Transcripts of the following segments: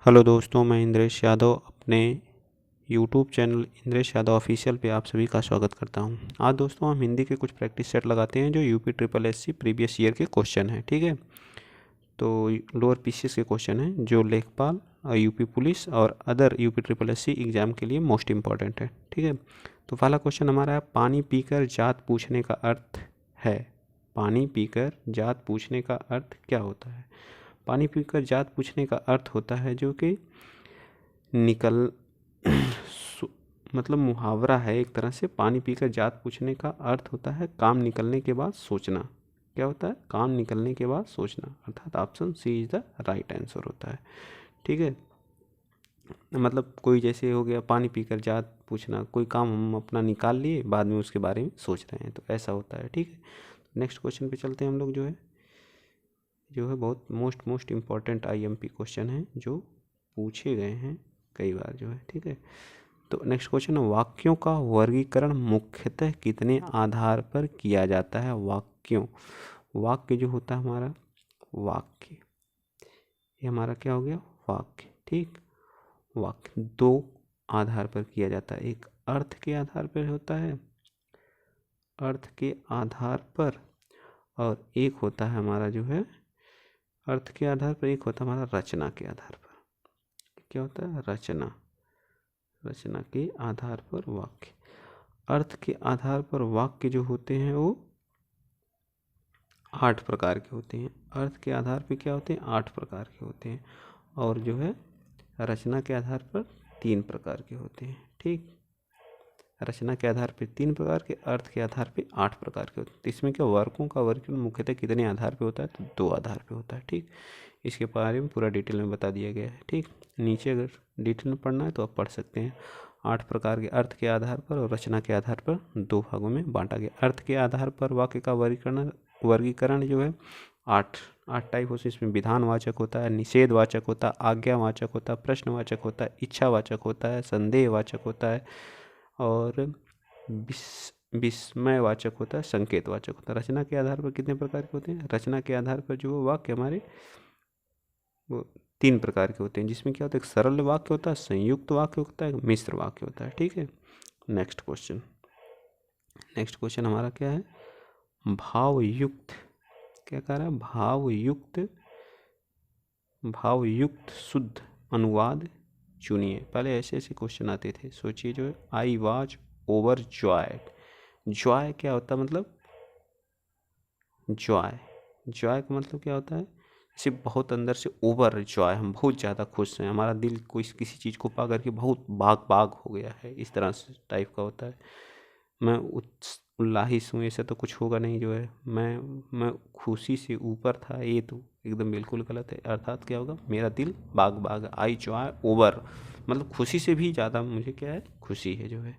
Hello दोस्तों, मैं इंद्रेश यादव अपने YouTube channel Indresh Yadav official पे आप सभी का स्वागत करता हूं। आज दोस्तों हम हिंदी के कुछ प्रैक्टिस सेट लगाते हैं जो UP triple SC previous year के क्वेश्चन हैं। ठीक है, तो लोअर पीसीएस के क्वेश्चन हैं जो लेखपाल और यूपी पुलिस और other UP triple SC exam के लिए मोस्ट इंपॉर्टेंट है। ठीक है, तो पहला क्वेश्चन हमारा है, पानी पीकर जात पूछने का अर्थ है। पानी पीकर जात पूछने का अर्थ क्या होता है? पानी पीकर जात पूछने का अर्थ होता है जो कि निकल मतलब मुहावरा है एक तरह से। पानी पीकर जात पूछने का अर्थ होता है काम निकलने के बाद सोचना। क्या होता है? काम निकलने के बाद सोचना, अर्थात option C is the right answer होता है। ठीक है, मतलब कोई जैसे हो गया पानी पीकर जात पूछना, कोई काम हम अपना निकाल लिए, बाद में उसके बारे में सोच रहे हैं, तो ऐसा होता है। ठीक है, नेक्स्ट क्वेश्चन पे चलते हैं हम लोग। जो है बहुत मोस्ट इम्पॉर्टेंट आईएमपी क्वेश्चन है जो पूछे गए हैं कई बार जो है। ठीक है, तो नेक्स्ट क्वेश्चन है, वाक्यों का वर्गीकरण मुख्यतः कितने आधार पर किया जाता है? वाक्य जो होता है हमारा, वाक्य ये हमारा क्या हो गया? वाक्य। ठीक, वाक्य दो आधार पर किया जाता है। एक अर्थ के आधार पर होता है, अर्थ के आधार पर, और एक होता है हमारा जो है अर्थ के आधार पर, एक होता है हमारा रचना के आधार पर। क्या होता है? रचना के आधार पर वाक्य। अर्थ के आधार पर वाक्य जो होते हैं वो 8 प्रकार के होते हैं। अर्थ के आधार पर क्या होते हैं? 8 प्रकार के होते हैं। और जो है रचना के आधार पर 3 प्रकार के होते हैं। ठीक, रचना के आधार पर 3 प्रकार के, अर्थ के आधार पर 8 प्रकार के होते हैं। तो इसमें क्या वर्गों का वर्गीकरण मुख्यतः कितने आधार पर होता है? तो 2 आधार पर होता है। ठीक, इसके बारे में पूरा डिटेल में बता दिया गया है। ठीक, नीचे अगर डिटेल में पढ़ना है तो आप पढ़ सकते हैं। 8 प्रकार के अर्थ के आधार पर और रचना के आधार पर 2 भागों में बांटा गया। अर्थ के आधार पर वाक्य का वर्गीकरण जो है 8 टाइप होते हैं। इसमें विधानवाचक होता है, निषेधवाचक होता है, आज्ञावाचक होता है, प्रश्नवाचक होता है, इच्छावाचक होता है, संदेहवाचक होता है, और विस्मयवाचक होता है, संकेतवाचक होता है। रचना के आधार पर कितने प्रकार के होते हैं? रचना के आधार पर जो वाक्य हमारे वो 3 प्रकार के होते हैं, जिसमें क्या होता है? एक सरल वाक्य होता है, संयुक्त वाक्य होता है, मिश्र वाक्य होता है। ठीक है, नेक्स्ट क्वेश्चन हमारा क्या है? भावयुक्त, क्या कह रहा है? भावयुक्त शुद्ध अनुवाद चुनिए। पहले ऐसे ऐसे क्वेश्चन आते थे, सोचिए। जो है I was over joyed. Joy क्या होता है? मतलब जॉय का मतलब क्या होता है? जैसे बहुत अंदर से ओवर जॉय, हम बहुत ज़्यादा खुश हैं, हमारा दिल कोई किसी चीज़ को पा करके बहुत बाग हो गया है, इस तरह से टाइप का होता है। मैं उल्लाहिस हूँ, ऐसा तो कुछ होगा नहीं। जो है मैं खुशी से ऊपर था, ये तो एकदम बिल्कुल गलत है। अर्थात क्या होगा? मेरा दिल बाग आई जॉय ओवर, मतलब खुशी से भी ज़्यादा मुझे क्या है? खुशी है। जो है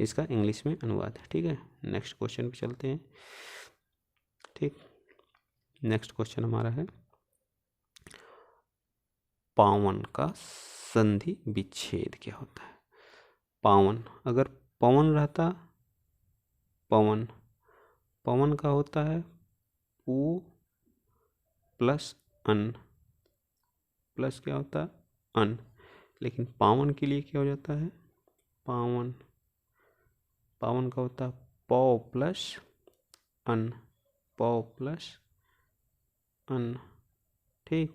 इसका इंग्लिश में अनुवाद है। ठीक है, नेक्स्ट क्वेश्चन पे चलते हैं। ठीक, नेक्स्ट क्वेश्चन हमारा है, पावन का संधि विच्छेद क्या होता है? पावन, अगर पवन रहता, पवन पवन का होता है पू प्लस अन, प्लस क्या होता है? अन। लेकिन पावन के लिए क्या हो जाता है? पावन का होता है पौ प्लस अन, पौ प्लस अन। ठीक,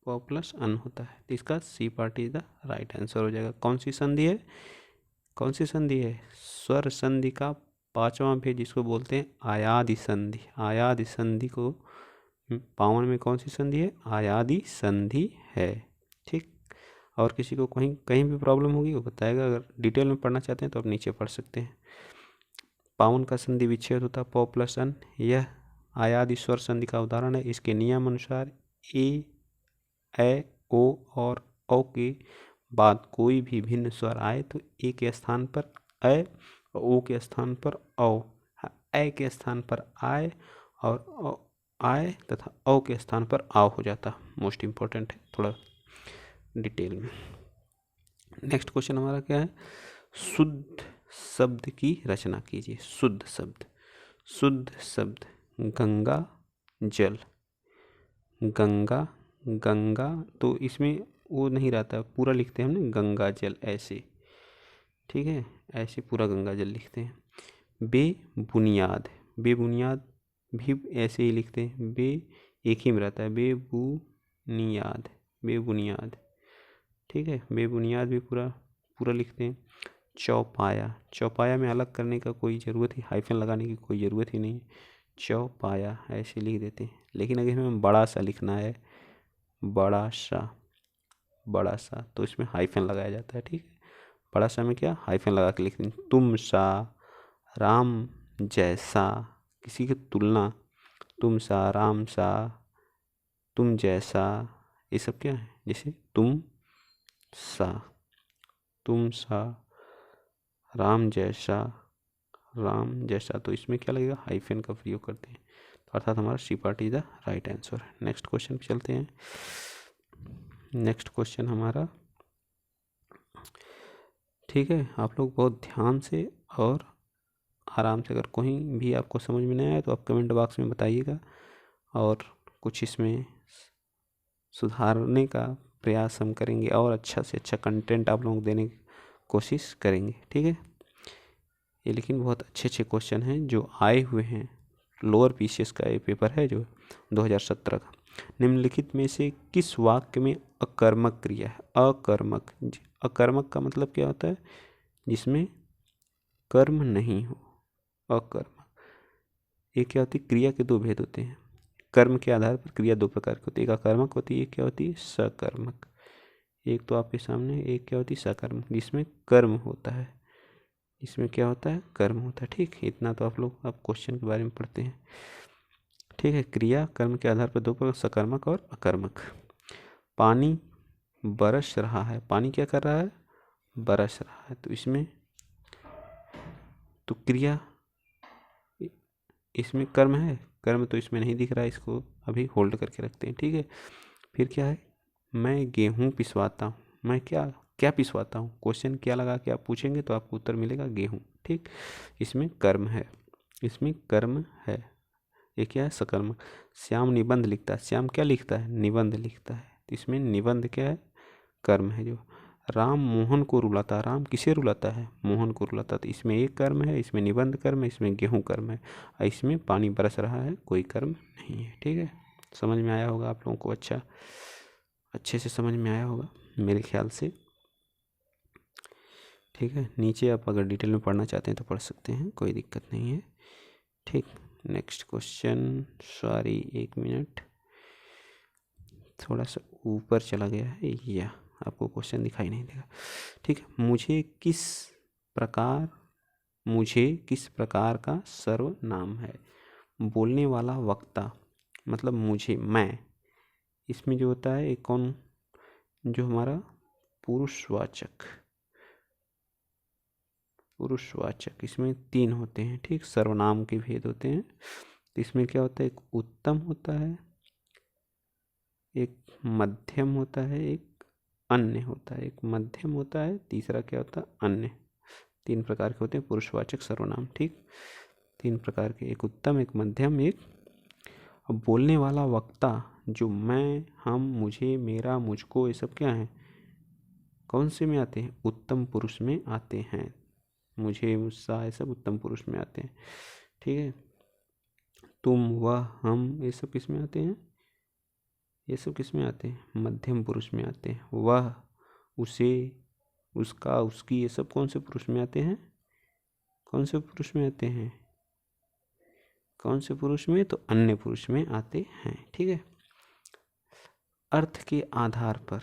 पौ प्लस अन होता है, तो इसका C part is the right answer हो जाएगा। कौन सी संधि है? स्वर संधि का 5वां भेद, जिसको बोलते हैं आयादी संधि। आयादी संधि को पावन में कौन सी संधि है? आयादी संधि है। ठीक, और किसी को कहीं भी प्रॉब्लम होगी वो बताएगा। अगर डिटेल में पढ़ना चाहते हैं तो आप नीचे पढ़ सकते हैं। पावन का संधि विच्छेद होता है पौ प्लस अन। यह आयादी स्वर संधि का उदाहरण है। इसके नियम अनुसार ए ओ और औ के बाद कोई भी भिन्न स्वर आए तो ए के स्थान पर अ, ओ के स्थान पर औ, ए के स्थान पर आए, और आए तथा औ के स्थान पर आओ हो जाता। मोस्ट इम्पोर्टेंट है, थोड़ा डिटेल में। नेक्स्ट क्वेश्चन हमारा क्या है? शुद्ध शब्द की रचना कीजिए। शुद्ध शब्द गंगा जल, गंगा, तो इसमें वो नहीं रहता, पूरा लिखते हैं हमने गंगा जल ऐसे, ठीक है, ऐसे पूरा गंगा जल लिखते हैं। बेबुनियाद, बेबुनियाद भी ऐसे ही लिखते हैं, बे एक ही में रहता है, बेबुनियाद, बेबुनियाद, ठीक है, बेबुनियाद भी पूरा पूरा लिखते हैं। चौपाया, चौपाया में अलग करने का कोई ज़रूरत ही, हाइफन लगाने की कोई ज़रूरत ही नहीं है, चौपाया ऐसे लिख देते हैं। लेकिन अगर हमें बड़ा सा लिखना है, बड़ा सा, बड़ा सा, तो इसमें हाइफन लगाया जाता है, ठीक है, बड़ा सा में क्या हाइफन लगा के लिखते हैं। तुम सा, राम जैसा, किसी की तुलना, तुम सा, राम सा, तुम जैसा, ये सब क्या है, जैसे तुम सा, तुम सा, राम जैसा, राम जैसा, तो इसमें क्या लगेगा, हाइफन का प्रयोग करते हैं, तो अर्थात हमारा C part is the right answer. Next question पे चलते हैं। नेक्स्ट क्वेश्चन हमारा, ठीक है, आप लोग बहुत ध्यान से और आराम से, अगर कहीं भी आपको समझ में नहीं आया तो आप कमेंट बॉक्स में बताइएगा, और कुछ इसमें सुधारने का प्रयास हम करेंगे, और अच्छा से अच्छा कंटेंट आप लोगों को देने की कोशिश करेंगे, ठीक है। ये लेकिन बहुत अच्छे अच्छे क्वेश्चन हैं जो आए हुए हैं, लोअर पीसीएस का ये पेपर है जो 2017 का। निम्नलिखित में से किस वाक्य में अकर्मक क्रिया है, अकर्मक, अकर्मक का मतलब क्या होता है, जिसमें कर्म नहीं हो, अकर्मक। एक क्या होती है, क्रिया के दो भेद होते हैं, कर्म के आधार पर क्रिया दो प्रकार की होती है, एक अकर्मक होती है, एक क्या होती है, सकर्मक। एक तो आपके सामने, एक क्या होती है, सकर्मक, जिसमें कर्म होता है, इसमें क्या होता है, कर्म होता है, ठीक है। इतना तो आप लोग आप क्वेश्चन के बारे में पढ़ते हैं, ठीक है। क्रिया कर्म के आधार पर दो प्रकार, सकर्मक और अकर्मक। पानी बरस रहा है, पानी क्या कर रहा है, बरस रहा है, तो इसमें तो क्रिया, इसमें कर्म है, कर्म तो इसमें नहीं दिख रहा है, इसको अभी होल्ड करके रखते हैं, ठीक है। फिर क्या है, मैं गेहूँ पिसवाता हूँ, मैं क्या क्या पिसवाता हूँ, क्वेश्चन क्या लगा के आप पूछेंगे तो आपको उत्तर मिलेगा गेहूँ, ठीक। इसमें कर्म है, इसमें कर्म है। ये क्या है, सकर्मक। श्याम निबंध लिखता है, श्याम क्या लिखता है, निबंध लिखता है, तो इसमें निबंध क्या है, कर्म है जो। राम मोहन को रुलाता है, राम किसे रुलाता है, मोहन को रुलाता है, तो इसमें एक कर्म है, इसमें निबंध कर्म है, इसमें गेहूँ कर्म है, और इसमें पानी बरस रहा है, कोई कर्म नहीं है, ठीक है। समझ में आया होगा आप लोगों को, अच्छा अच्छे से समझ में आया होगा मेरे ख्याल से, ठीक है। नीचे आप अगर डिटेल में पढ़ना चाहते हैं तो पढ़ सकते हैं, कोई दिक्कत नहीं है, ठीक। नेक्स्ट क्वेश्चन, सॉरी एक मिनट, थोड़ा सा ऊपर चला गया है, या आपको क्वेश्चन दिखाई नहीं देगा, ठीक है। मुझे किस प्रकार का सर्वनाम है, बोलने वाला वक्ता, मतलब मुझे, मैं, इसमें जो होता है एक कौन, जो हमारा पुरुषवाचक, पुरुषवाचक, इसमें तीन होते हैं, ठीक, सर्वनाम के भेद होते हैं। तो इसमें क्या होता है, एक उत्तम होता है, एक मध्यम होता है, एक अन्य होता है, एक मध्यम होता है, तीसरा क्या होता है, अन्य। तीन प्रकार के होते हैं पुरुषवाचक सर्वनाम, ठीक, तीन प्रकार के, एक उत्तम, एक मध्यम, एक। अब बोलने वाला वक्ता, जो मैं, हम, मुझे, मेरा, मुझको, ये सब क्या है, कौन से में आते हैं, उत्तम पुरुष में आते हैं, मुझे, मुझसा, ये सब उत्तम पुरुष में आते हैं, ठीक है। तुम, वह, हम, ये सब किस में आते हैं, ये सब किस में आते हैं, मध्यम पुरुष में आते हैं। वह, उसे, उसका, उसकी, ये सब कौन से पुरुष में आते हैं, कौन से पुरुष में आते हैं, कौन से पुरुष में, तो अन्य पुरुष में आते हैं, ठीक है। अर्थ के आधार पर,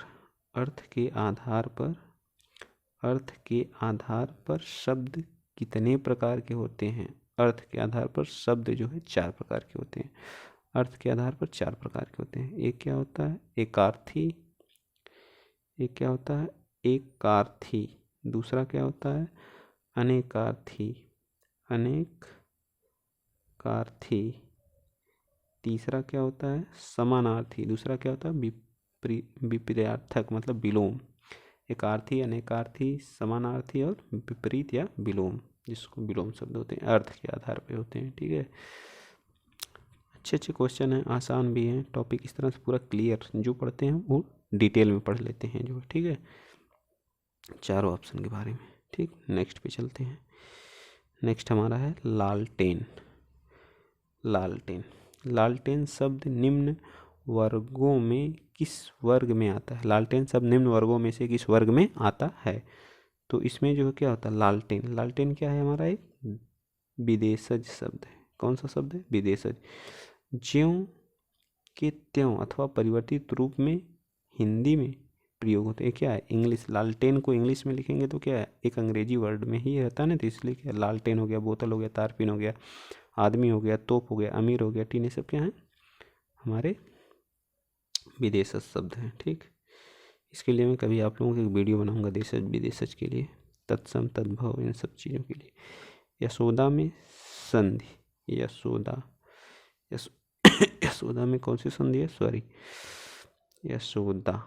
अर्थ के आधार पर, अर्थ के आधार पर शब्द कितने प्रकार के होते हैं, अर्थ के आधार पर शब्द जो है चार प्रकार के होते हैं, अर्थ के आधार पर चार प्रकार के होते हैं। एक क्या होता है, एकार्थी, एक क्या होता है, एकार्थी, दूसरा क्या होता है, अनेकार्थी, अनेकार्थी, तीसरा क्या होता है, समानार्थी, दूसरा क्या होता है, विपर्यार्थक, मतलब विलोम। एकार्थी, अनेकार्थी, समानार्थी और विपरीत या विलोम, जिसको विलोम शब्द होते हैं, अर्थ के आधार पे होते हैं, ठीक है। अच्छे अच्छे क्वेश्चन हैं, आसान भी हैं, टॉपिक इस तरह से पूरा क्लियर, जो पढ़ते हैं वो डिटेल में पढ़ लेते हैं जो है, ठीक है, चारों ऑप्शन के बारे में। ठीक, नेक्स्ट पे चलते हैं। नेक्स्ट हमारा है लालटेन। लालटेन, लालटेन शब्द निम्न वर्गों में किस वर्ग में आता है? लालटेन शब्द निम्न वर्गों में से किस वर्ग में आता है? तो इसमें जो है क्या होता है, लालटेन, लालटेन क्या है हमारा? एक विदेशज शब्द है। कौन सा शब्द है? विदेशज। ज्यों के त्यों अथवा परिवर्तित रूप में हिंदी में प्रयोग होते हैं। क्या है? इंग्लिश। लालटेन को इंग्लिश में लिखेंगे तो क्या है? एक अंग्रेजी वर्ड में ही रहता है ना, तो इसलिए क्या, लालटेन हो गया, बोतल हो गया, तारपीन हो गया, आदमी हो गया, तोप हो गया, अमीर हो गया, टीन, ये सब क्या है? हमारे विदेशज शब्द हैं। ठीक, इसके लिए मैं कभी आप लोगों को एक वीडियो बनाऊंगा देशज विदेशज के लिए, तत्सम तद्भव इन सब चीज़ों के लिए। यशोदा में संधि, यशोदा, यशोदा में कौन सी संधि है? सॉरी, यशोदा,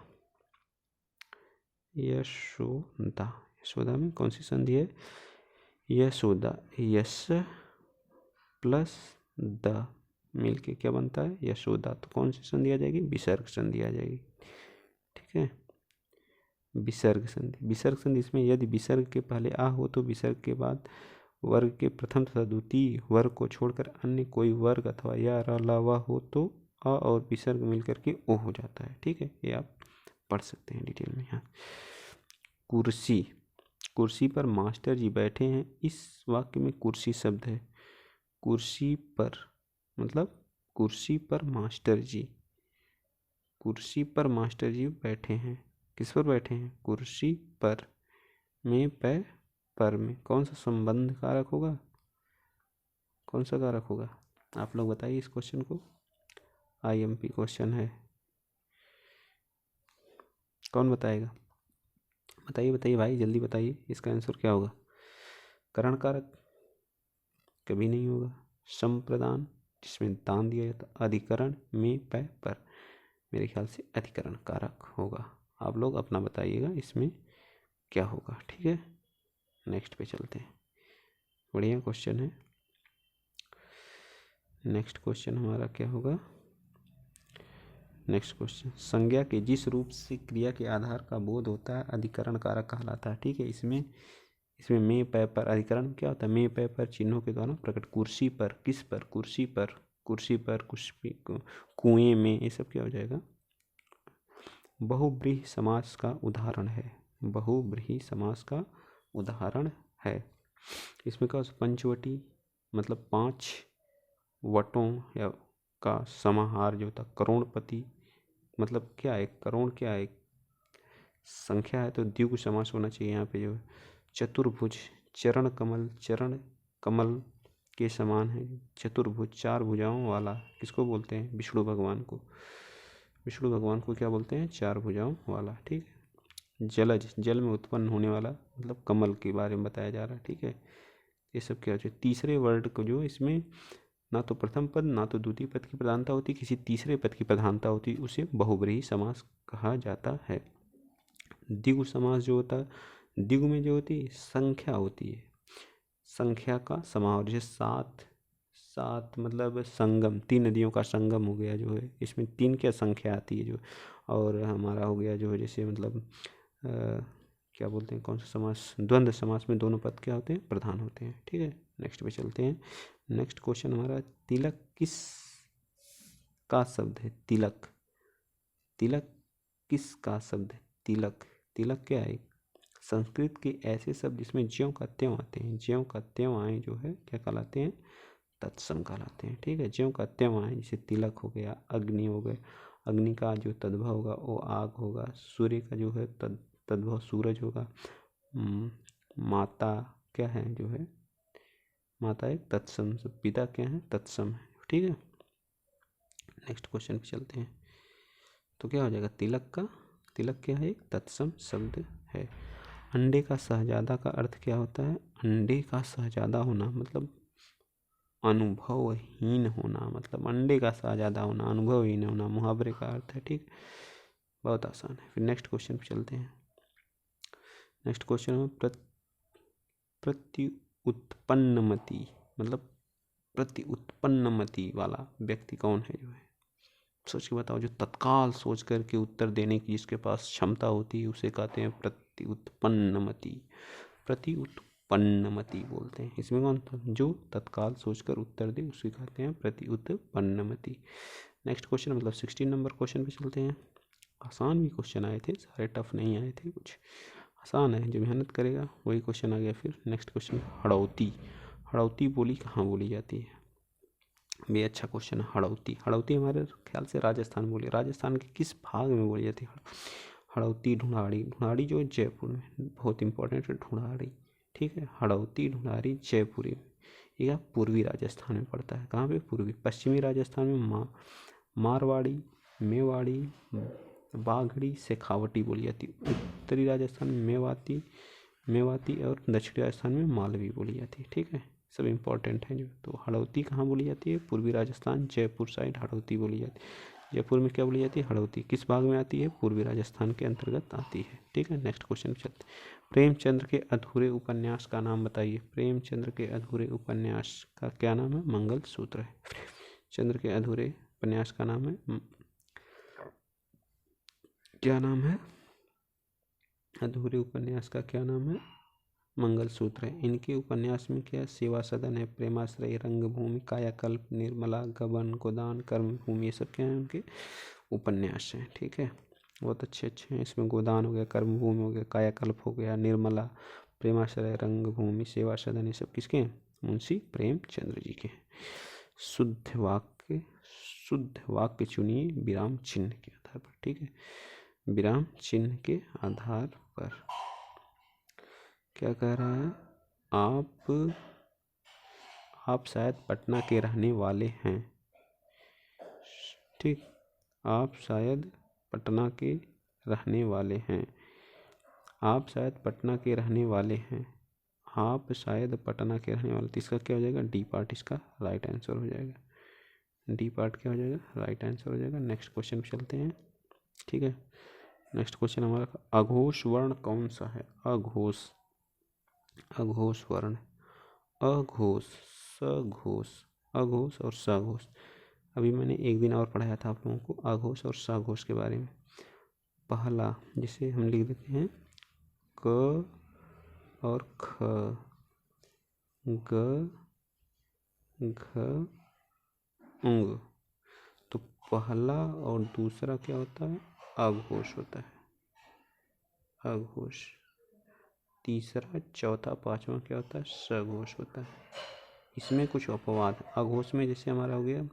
यशोदा, यशोदा में कौन सी संधि है? यशोदा, यश प्लस द मिलके क्या बनता है? यशोदा। तो कौन सी संधि आ जाएगी? विसर्ग संधि आ जाएगी। ठीक है, विसर्ग संधि। विसर्ग संधि, इसमें यदि विसर्ग के पहले आ हो तो विसर्ग के बाद वर्ग के प्रथम तथा द्वितीय वर्ग को छोड़कर अन्य कोई वर्ग अथवा या अलावा हो तो अ और विसर्ग मिलकर के ओ हो जाता है। ठीक है, ये आप पढ़ सकते हैं डिटेल में यहाँ। कुर्सी, कुर्सी पर मास्टर जी बैठे हैं, इस वाक्य में कुर्सी शब्द है। कुर्सी पर मतलब कुर्सी पर मास्टर जी, कुर्सी पर मास्टर जी बैठे हैं। किस पर बैठे हैं? कुर्सी पर। में पर में कौन सा संबंध कारक होगा? कौन सा कारक होगा? आप लोग बताइए इस क्वेश्चन को, IMP क्वेश्चन है, कौन बताएगा? बताइए बताइए भाई, जल्दी बताइए, इसका आंसर क्या होगा? करण कारक? कभी नहीं होगा। संप्रदान, जिसमें दान दिया जाता। अधिकरण में पर, मेरे ख्याल से अधिकरण कारक होगा। आप लोग अपना बताइएगा इसमें क्या होगा। ठीक है, नेक्स्ट पे चलते हैं। बढ़िया क्वेश्चन है। नेक्स्ट क्वेश्चन हमारा क्या होगा? नेक्स्ट क्वेश्चन, संज्ञा के जिस रूप से क्रिया के आधार का बोध होता है अधिकरण कारक कहलाता है। ठीक है, इसमें में पै पर अधिकरण क्या होता है? में पै पर चिन्हों के द्वारा प्रकट। कुर्सी पर, किस पर? कुर्सी पर, कुर्सी पर, कुएं में, ये सब क्या हो जाएगा? बहुब्रीहि समास का उदाहरण है। बहुब्रीहि समास का उदाहरण है। इसमें क्या, पंचवटी मतलब 5 वटों या का समाहार जो था। करोड़पति मतलब क्या है? करोड़ क्या है? संख्या है, तो द्विगु समास होना चाहिए यहाँ पे जो है। चतुर्भुज, चरण कमल, चरण कमल के समान है। चतुर्भुज, 4 भुजाओं वाला, किसको बोलते हैं? विष्णु भगवान को। विष्णु भगवान को क्या बोलते हैं? 4 भुजाओं वाला। ठीक है, जलज, जल में उत्पन्न होने वाला, मतलब कमल के बारे में बताया जा रहा है। ठीक है, ये सब क्या होता है? तीसरे वर्ड को जो इसमें ना तो प्रथम पद ना तो द्वितीय पद की प्रधानता होती, किसी तीसरे पद की प्रधानता होती, उसे बहुब्रीहि समास कहा जाता है। द्विगु समास जो होता है, द्विगु में जो होती है संख्या होती है, संख्या का समाहार। जैसे 7, 7 मतलब संगम, 3 नदियों का संगम हो गया जो है, इसमें 3 क्या संख्या आती है जो। और हमारा हो गया जो है जैसे मतलब क्या बोलते हैं, कौन सा समास? द्वंद्व समास में दोनों पद क्या होते हैं? प्रधान होते हैं। ठीक है, नेक्स्ट पे चलते हैं। नेक्स्ट क्वेश्चन हमारा, तिलक किस का शब्द है? तिलक, तिलक किस का शब्द है? तिलक, तिलक क्या है? संस्कृत के ऐसे शब्द जिसमें ज्यों का त्यों आते हैं, ज्यों का त्यों आए जो है क्या कहलाते हैं? तत्सम कहलाते हैं। ठीक है, ज्यों का त्यों आए, जैसे तिलक हो गया, अग्नि हो गए, अग्नि का जो तद्भव होगा वो आग होगा, सूर्य का जो है तद्भव सूरज होगा। माता क्या है जो है? माता एक तत्सम, पिता क्या है? तत्सम है। ठीक है, नेक्स्ट क्वेश्चन पे चलते हैं। तो क्या हो जाएगा? तिलक का, तिलक क्या है? एक तत्सम शब्द है। अंडे का शहजादा का अर्थ क्या होता है? अंडे का शहजादा होना मतलब अनुभवहीन होना, मतलब अंडे का शहजादा होना, अनुभवहीन होना, मुहावरे का अर्थ है। ठीक, बहुत आसान है। फिर नेक्स्ट क्वेश्चन पे चलते हैं। नेक्स्ट क्वेश्चन में प्रति उत्पन्नमति मतलब प्रति उत्पन्नमति वाला व्यक्ति कौन है जो है? सोच के बताओ। जो तत्काल सोच करके उत्तर देने की जिसके पास क्षमता होती है उसे कहते हैं प्रत्युत्पन्नमति। प्रत्युत्पन्नमति बोलते हैं। इसमें कौन था? जो तत्काल सोचकर उत्तर दे उसे कहते हैं प्रत्युत्पन्नमति। नेक्स्ट क्वेश्चन मतलब 16 नंबर क्वेश्चन पे चलते हैं। आसान भी क्वेश्चन आए थे, सारे टफ नहीं आए थे, कुछ आसान है। जो मेहनत करेगा वही क्वेश्चन आ गया। फिर नेक्स्ट क्वेश्चन, हड़ौती। हड़ौती बोली कहाँ बोली जाती है? भी अच्छा क्वेश्चन है। हड़ौती, हड़ौती हमारे ख्याल से राजस्थान बोली, राजस्थान के किस भाग में बोली जाती है हड़ौती? ढूंढाड़ी। ढूंढाड़ी जो है जयपुर में, बहुत इंपॉर्टेंट है ढूंढाड़ी, ठीक है। हड़ौती ढूंढाड़ी जयपुरी में, यह पूर्वी राजस्थान में पड़ता है। कहाँ पे? पूर्वी। पश्चिमी राजस्थान में मारवाड़ी, मेवाड़ी, बाघड़ी, शेखावटी बोली जाती है। उत्तरी राजस्थान में मेवाती और दक्षिणी राजस्थान में मालवी बोली जाती है, ठीक है। सब इम्पोर्टेंट है जो। तो हड़ौती कहाँ बोली जाती है? पूर्वी राजस्थान, जयपुर साइड हड़ौती बोली जाती है। जयपुर में क्या बोली जाती है? हड़ौती। किस भाग में आती है? पूर्वी राजस्थान के अंतर्गत आती है, ठीक है। नेक्स्ट क्वेश्चन चलते हैं। प्रेमचंद्र के अधूरे उपन्यास का नाम बताइए। प्रेमचंद्र के अधूरे उपन्यास का क्या नाम है? मंगलसूत्र है। प्रेमचंद्र के अधूरे उपन्यास का नाम है, क्या नाम है? अधूरे उपन्यास का क्या नाम है? मंगलसूत्र है। इनके उपन्यास में क्या? सेवा सदन है, प्रेमाश्रय, रंगभूमि, कायाकल्प, निर्मला, गबन, गोदान, कर्मभूमि, ये सब क्या है? उनके उपन्यास हैं, ठीक है। बहुत अच्छे अच्छे हैं। इसमें गोदान हो गया, कर्मभूमि हो गया, कायाकल्प हो गया, निर्मला, प्रेमाश्रय, रंगभूमि, सेवा सदन, ये सब किसके हैं? मुंशी प्रेमचंद्र जी के हैं। शुद्ध वाक्य चुनिए विराम चिन्ह के आधार पर, ठीक है। विराम चिन्ह के आधार पर क्या कह रहा है? आप शायद पटना के रहने वाले हैं, ठीक। आप शायद पटना के रहने वाले हैं। आप शायद पटना के रहने वाले हैं। आप शायद पटना के रहने वाले। तो इसका क्या हो जाएगा? डी पार्ट इसका राइट आंसर हो जाएगा। डी पार्ट क्या हो जाएगा? राइट आंसर हो जाएगा। नेक्स्ट क्वेश्चन पे चलते हैं, ठीक है। नेक्स्ट क्वेश्चन हमारा, अघोष वर्ण कौन सा है? अघोष वर्ण, अघोष, सघोष, अघोष और सघोष। अभी मैंने एक दिन और पढ़ाया था आप लोगों को अघोष और सघोष के बारे में। पहला जिसे हम लिख देते हैं क और ख, ग, घ, उंग। तो पहला और दूसरा क्या होता है? अघोष होता है, अघोष। तीसरा, चौथा, पांचवा क्या होता है? सघोष होता है। इसमें कुछ अपवाद है। अघोष में जैसे हमारा हो गया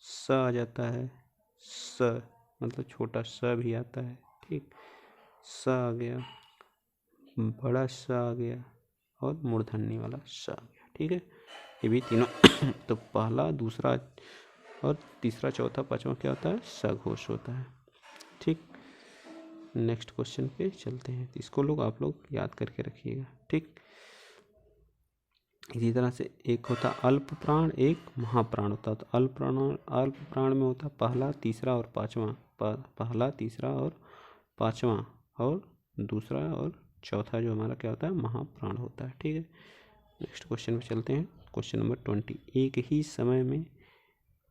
स आ जाता है, स मतलब छोटा स भी आता है, ठीक। स आ गया, बड़ा स आ गया और मूर्धन्य वाला स आ गया, ठीक है। ये भी तीनों तो पहला, दूसरा और तीसरा, चौथा, पांचवा क्या होता है? सघोष होता है, ठीक। नेक्स्ट क्वेश्चन पे चलते हैं। इसको आप लोग याद करके रखिएगा, ठीक। इसी तरह से एक होता अल्प प्राण, एक महाप्राण होता है। तो अल्प प्राण में होता पहला, तीसरा और पांचवा। पहला, तीसरा और पांचवा, और दूसरा और चौथा जो हमारा क्या होता है? महाप्राण होता है, ठीक है। नेक्स्ट क्वेश्चन पे चलते हैं। Question number 20। एक ही समय में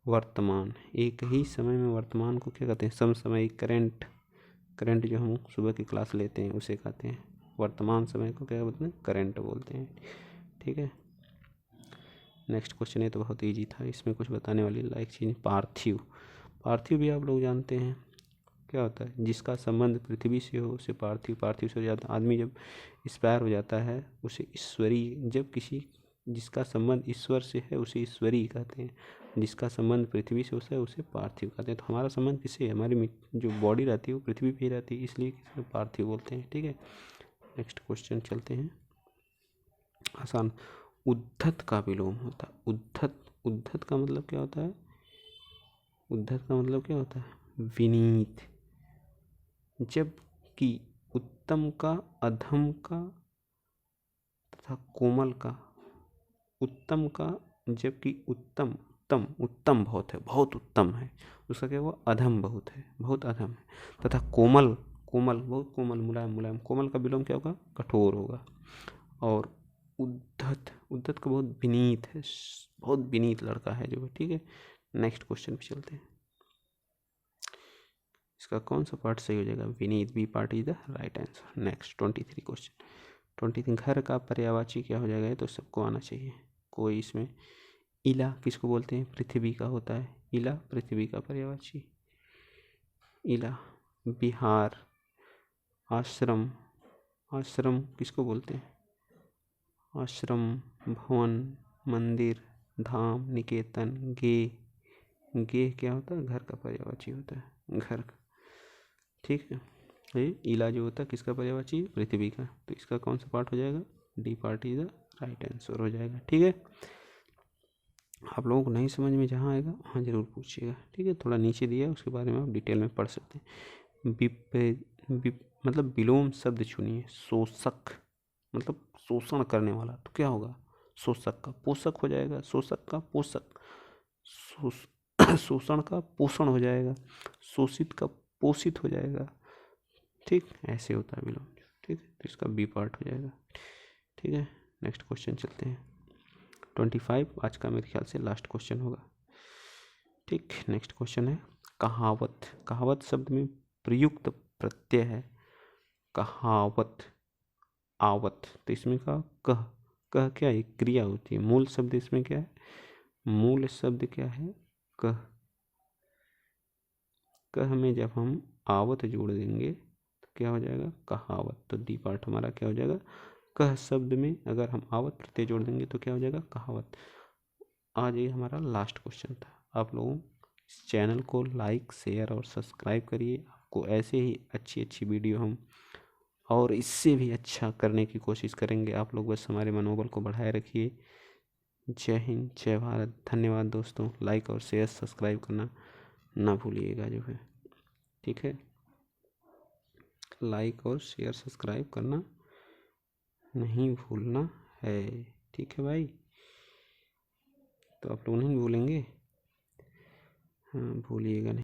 वर्तमान, एक ही समय में वर्तमान को क्या कहते हैं? समसामयिक, करंट जो हम सुबह की क्लास लेते हैं उसे कहते हैं। वर्तमान समय को क्या बोलते हैं? करंट बोलते हैं, ठीक है। नेक्स्ट क्वेश्चन है तो बहुत इजी था, इसमें कुछ बताने वाली लाइक चीज। पार्थिव, पार्थिव भी आप लोग जानते हैं क्या होता है? जिसका संबंध पृथ्वी से हो उसे पार्थिव। पार्थिव से ज़्यादा आदमी जब एक्सपायर हो जाता है उसे ईश्वरीय, जब किसी जिसका संबंध ईश्वर से है उसे ईश्वरीय कहते हैं। जिसका संबंध पृथ्वी से है उसे पार्थिव कहते हैं। तो हमारा संबंध किससे है? हमारी जो बॉडी रहती है वो पृथ्वी पे ही रहती है, इसलिए किसे पार्थिव बोलते हैं, ठीक है। नेक्स्ट क्वेश्चन चलते हैं। आसान, उद्धत का विलोम होता है। उद्धत का मतलब क्या होता है? उद्धत का मतलब क्या होता है? विनीत। जबकि उत्तम का, अधम का तथा कोमल का, उत्तम का, जबकि उत्तम बहुत है, बहुत उत्तम है, उसका क्या हुआ? अधम बहुत है, बहुत अधम है। तथा कोमल बहुत कोमल, मुलायम। कोमल का विलोम क्या होगा? कठोर होगा। और उद्धत का बहुत विनीत है, बहुत विनीत लड़का है जो, ठीक है। नेक्स्ट क्वेश्चन पे चलते हैं। इसका कौन सा पार्ट सही हो जाएगा? Vineet, B part is the right answer. Next 23 question. 23 घर का पर्यायवाची क्या हो जाएगा? तो सबको आना चाहिए। कोई इसमें इला किसको बोलते हैं? पृथ्वी का होता है। इला पृथ्वी का पर्यायवाची। इला। बिहार, आश्रम, आश्रम किसको बोलते हैं? आश्रम, भवन, मंदिर, धाम, निकेतन, गे क्या होता है? घर का पर्यायवाची होता है, घर का। ठीक है, ये इला जो होता है किसका पर्यायवाची? पृथ्वी का। तो इसका कौन सा पार्ट हो जाएगा? D part is the right answer हो जाएगा। ठीक है, आप लोगों को नहीं समझ में जहाँ आएगा वहाँ जरूर पूछिएगा। ठीक है, थोड़ा नीचे दिया है, उसके बारे में आप डिटेल में पढ़ सकते हैं। मतलब विलोम शब्द चुनिए। शोषक मतलब शोषण करने वाला, तो क्या होगा? शोषक का पोषक हो जाएगा, शोषक का पोषक, शोषण का पोषण हो जाएगा, शोषित का पोषित हो जाएगा। ठीक, ऐसे होता है विलोम। ठीक है, तो इसका बी पार्ट हो जाएगा। ठीक है, नेक्स्ट क्वेश्चन चलते हैं। 25 आज का मेरे ख्याल से लास्ट क्वेश्चन होगा। ठीक, नेक्स्ट क्वेश्चन है कहावत। कहावत शब्द में प्रयुक्त प्रत्यय है कहावत, आवत। तो इसमें का कह, कह क्या है? क्रिया होती है। मूल शब्द इसमें क्या है? मूल शब्द क्या है? कह। कह में जब हम आवत जोड़ देंगे तो क्या हो जाएगा? कहावत। तो डी पार्ट हमारा क्या हो जाएगा? कह शब्द में अगर हम आवत प्रत्यय जोड़ देंगे तो क्या हो जाएगा? कहावत। आज ये हमारा लास्ट क्वेश्चन था। आप लोगों इस चैनल को लाइक, शेयर और सब्सक्राइब करिए। आपको ऐसे ही अच्छी अच्छी वीडियो हम और इससे भी अच्छा करने की कोशिश करेंगे। आप लोग बस हमारे मनोबल को बढ़ाए रखिए। जय हिंद, जय भारत। धन्यवाद दोस्तों। लाइक और शेयर सब्सक्राइब करना ना भूलिएगा जो है। ठीक है, लाइक और शेयर सब्सक्राइब करना नहीं भूलना है। ठीक है भाई, तो आप लोग नहीं भूलेंगे? हाँ, भूलिएगा नहीं।